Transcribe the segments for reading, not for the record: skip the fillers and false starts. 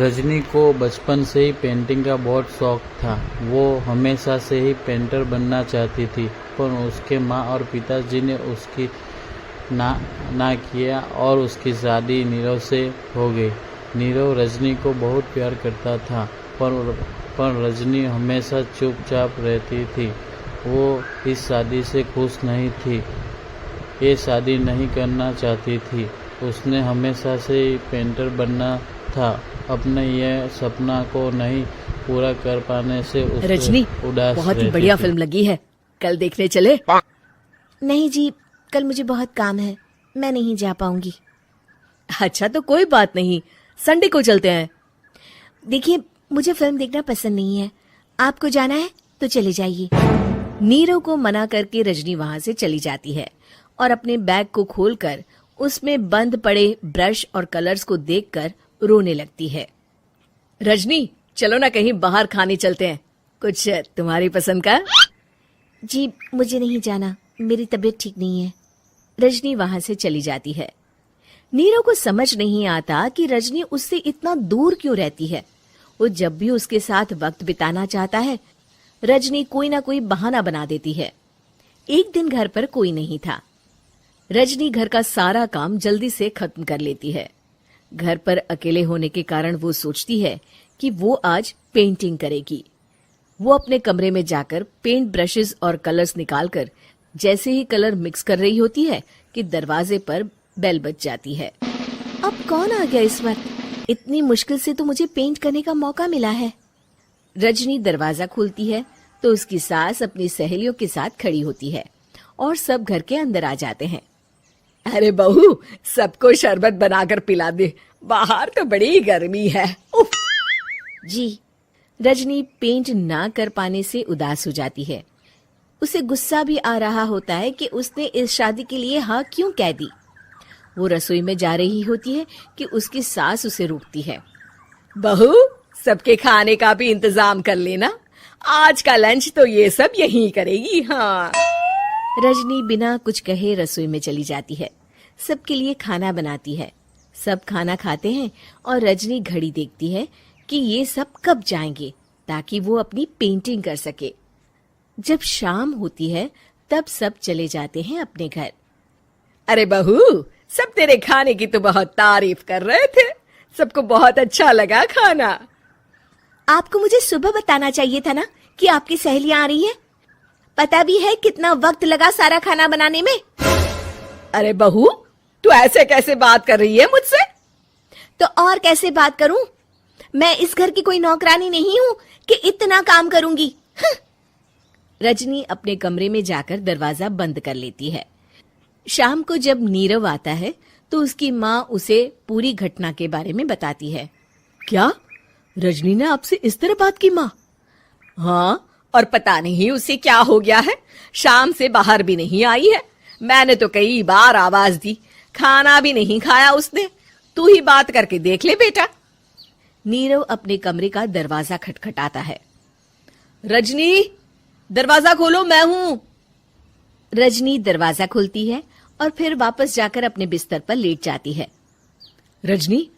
रजनी को बचपन से ही पेंटिंग का बहुत शौक था। वो हमेशा से ही पेंटर बनना चाहती थी, पर उसके माँ और पिताजी ने उसकी ना किया और उसकी शादी नीरव से हो गई। नीरव रजनी को बहुत प्यार करता था, पर रजनी हमेशा चुपचाप रहती थी। वो इस शादी से खुश नहीं थी, ये शादी नहीं करना चाहती थी। उसने हमेशा से ही पेंटर बनना था। अपने यह सपना को नहीं पूरा कर पाने से रजनी, उदास बहुत ही रहती बढ़िया थी। फिल्म लगी है, कल देखने चले? नहीं जी, कल मुझे बहुत काम है, मैं नहीं जा पाऊंगी। अच्छा तो कोई बात नहीं, संडे को चलते हैं। देखिए, मुझे फिल्म देखना पसंद नहीं है। आपको जाना है तो चले जाइए। नीरव को मना करके रजनी वहां से चली जाती है और अपने बैग को खोलकर उसमें बंद पड़े ब्रश और कलर्स को देखकर रोने लगती है। रजनी, चलो ना कहीं बाहर खाने चलते हैं, कुछ तुम्हारी पसंद का। जी, मुझे नहीं जाना, मेरी तबीयत ठीक नहीं है। रजनी वहां से चली जाती है। नीरव को समझ नहीं आता कि रजनी उससे इतना दूर क्यों रहती है। वो जब भी उसके साथ वक्त बिताना चाहता है, रजनी कोई ना कोई बहाना बना देती है। एक दिन घर पर कोई नहीं था। रजनी घर का सारा काम जल्दी से खत्म कर लेती है। घर पर अकेले होने के कारण वो सोचती है कि वो आज पेंटिंग करेगी। वो अपने कमरे में जाकर पेंट ब्रशेस और कलर्स निकालकर जैसे ही कलर मिक्स कर रही होती है कि दरवाजे पर बेल बज जाती है। अब कौन आ गया इस वक्त? इतनी मुश्किल से तो मुझे पेंट करने का मौका मिला है। रजनी दरवाजा खोलती है तो उसकी सास अपनी सहेलियों के साथ खड़ी होती है और सब घर के अंदर आ जाते हैं। अरे बहू, सबको शरबत बनाकर पिला दे, बाहर तो बड़ी गर्मी है। उफ। जी। रजनी पेंट ना कर पाने से उदास हो जाती है। उसे गुस्सा भी आ रहा होता है कि उसने इस शादी के लिए हाँ क्यों कह दी। वो रसोई में जा रही होती है कि उसकी सास उसे रोकती है। बहू, सबके खाने का भी इंतजाम कर लेना, आज का लंच तो ये सब यहीं करेगी। हाँ। रजनी बिना कुछ कहे रसोई में चली जाती है। सबके लिए खाना बनाती है। सब खाना खाते हैं और रजनी घड़ी देखती है कि ये सब कब जाएंगे ताकि वो अपनी पेंटिंग कर सके। जब शाम होती है तब सब चले जाते हैं अपने घर। अरे बहू, सब तेरे खाने की तो बहुत तारीफ कर रहे थे, सबको बहुत अच्छा लगा खाना। आपको मुझे सुबह बताना चाहिए था ना कि आपकी सहेलियां आ रही हैं। पता भी है कितना वक्त लगा सारा खाना बनाने में। अरे बहू, तू ऐसे कैसे बात कर रही है मुझसे? तो और कैसे बात करूं? मैं इस घर की कोई नौकरानी नहीं हूं कि इतना काम करूंगी। रजनी अपने कमरे में जाकर दरवाजा बंद कर लेती है। शाम को जब नीरव आता है तो उसकी माँ उसे पूरी घटना के बारे में बताती है। क्या रजनी ने आपसे इस तरह बात की माँ? हाँ, और पता नहीं उसे क्या हो गया है, शाम से बाहर भी नहीं आई है। मैंने तो कई बार आवाज दी, खाना भी नहीं खाया उसने। तू ही बात करके देख ले बेटा। नीरव अपने कमरे का दरवाजा खटखटाता है। रजनी, दरवाजा खोलो, मैं हूं। रजनी दरवाजा खोलती है और फिर वापस जाकर अपने बिस्तर पर लेट जाती है। रजनी,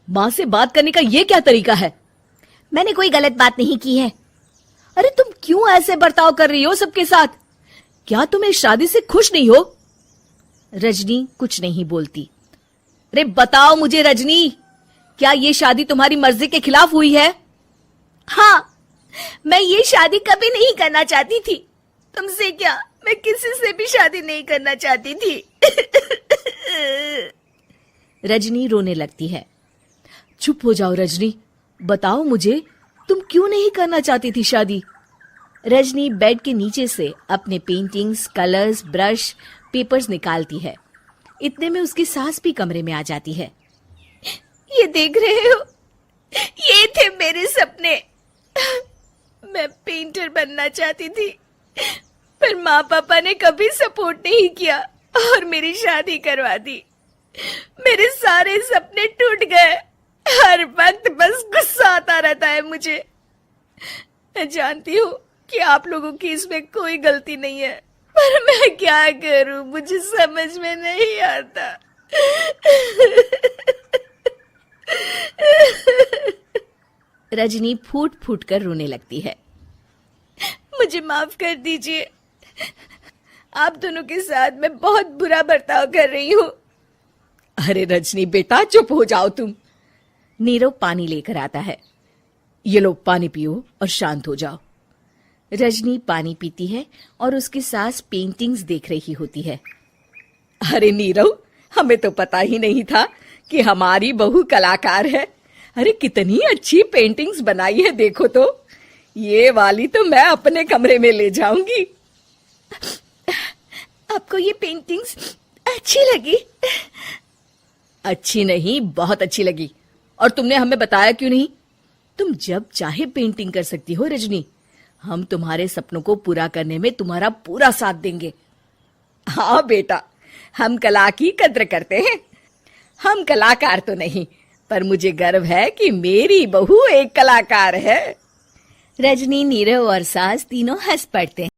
माँ से बात करने का ये क्या तरीका है? मैंने कोई गलत बात नहीं की है। अरे तुम क्यों ऐसे बर्ताव कर रही हो सबके साथ? क्या तुम इस शादी से खुश नहीं हो? रजनी कुछ नहीं बोलती। अरे बताओ मुझे रजनी, क्या ये शादी तुम्हारी मर्जी के खिलाफ हुई है? हाँ, मैं ये शादी कभी नहीं करना चाहती थी। तुमसे क्या, मैं किसी से भी शादी नहीं करना चाहती थी। रजनी रोने लगती है। चुप हो जाओ रजनी, बताओ मुझे, तुम क्यों नहीं करना चाहती थी शादी? रजनी बेड के नीचे से अपने पेंटिंग्स, कलर्स, ब्रश, पेपर्स निकालती है। इतने में उसकी सास भी कमरे में आ जाती है। ये देख रहे हो, ये थे मेरे सपने। मैं पेंटर बनना चाहती थी, पर माँ पापा ने कभी सपोर्ट नहीं किया और मेरी शादी करवा दी। मेरे सारे सपने टूट गए। हर वक्त बस गुस्सा आता रहता है मुझे। मैं जानती हूँ कि आप लोगों की इसमें कोई गलती नहीं है, पर मैं क्या करूं, मुझे समझ में नहीं आता। रजनी फूट फूट कर रोने लगती है। मुझे माफ कर दीजिए, आप दोनों के साथ मैं बहुत बुरा बर्ताव कर रही हूँ। अरे रजनी बेटा चुप हो जाओ तुम। नीरव पानी लेकर आता है। ये लो पानी पियो और शांत हो जाओ। रजनी पानी पीती है और उसकी सास पेंटिंग्स देख रही होती है। अरे नीरव, हमें तो पता ही नहीं था कि हमारी बहू कलाकार है। अरे कितनी अच्छी पेंटिंग्स बनाई है, देखो तो। ये वाली तो मैं अपने कमरे में ले जाऊंगी। आपको ये पेंटिंग्स अच्छी लगी? अच्छी नहीं, बहुत अच्छी लगी। और तुमने हमें बताया क्यों नहीं? तुम जब चाहे पेंटिंग कर सकती हो रजनी। हम तुम्हारे सपनों को पूरा करने में तुम्हारा पूरा साथ देंगे। हाँ बेटा, हम कला की कद्र करते हैं। हम कलाकार तो नहीं, पर मुझे गर्व है कि मेरी बहू एक कलाकार है। रजनी, नीरव और सास तीनों हंस पड़ते हैं।